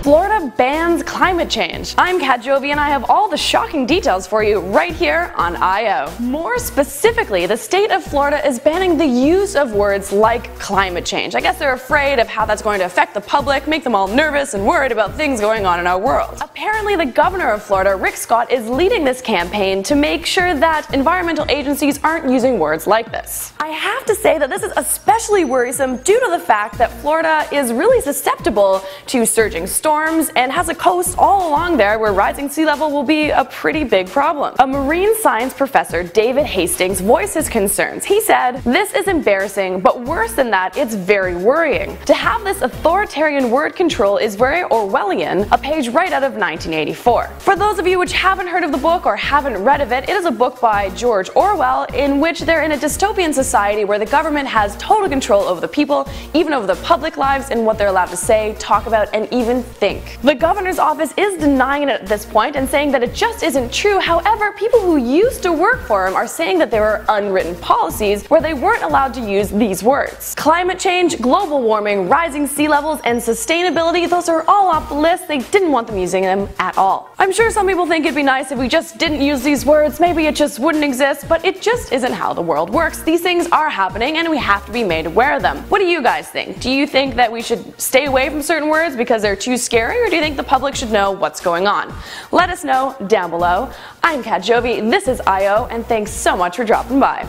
Florida bans climate change. I'm Kat Jovi and I have all the shocking details for you right here on I.O. More specifically, the state of Florida is banning the use of words like climate change. I guess they're afraid of how that's going to affect the public, make them all nervous and worried about things going on in our world. Apparently, the governor of Florida, Rick Scott, is leading this campaign to make sure that environmental agencies aren't using words like this. I have to say that this is especially worrisome due to the fact that Florida is really susceptible to surging storms and has a coast all along there where rising sea level will be a pretty big problem. A marine science professor, David Hastings, voiced his concerns. He said, "This is embarrassing, but worse than that, it's very worrying. To have this authoritarian word control is very Orwellian, a page right out of 1984. For those of you which haven't heard of the book or haven't read of it, it is a book by George Orwell in which they're in a dystopian society where the government has total control over the people, even over the public lives and what they're allowed to say, talk about, and even think. The governor's office is denying it at this point and saying that it just isn't true. However, people who used to work for him are saying that there were unwritten policies where they weren't allowed to use these words. Climate change, global warming, rising sea levels, and sustainability, those are all off the list. They didn't want them using them at all. I'm sure some people think it'd be nice if we just didn't use these words, maybe it just wouldn't exist, but it just isn't how the world works. These things are happening and we have to be made aware of them. What do you guys think? Do you think that we should stay away from certain words because they're too scary? Or do you think the public should know what's going on? Let us know down below. I'm Kat Jovi, this is I.O., and thanks so much for dropping by.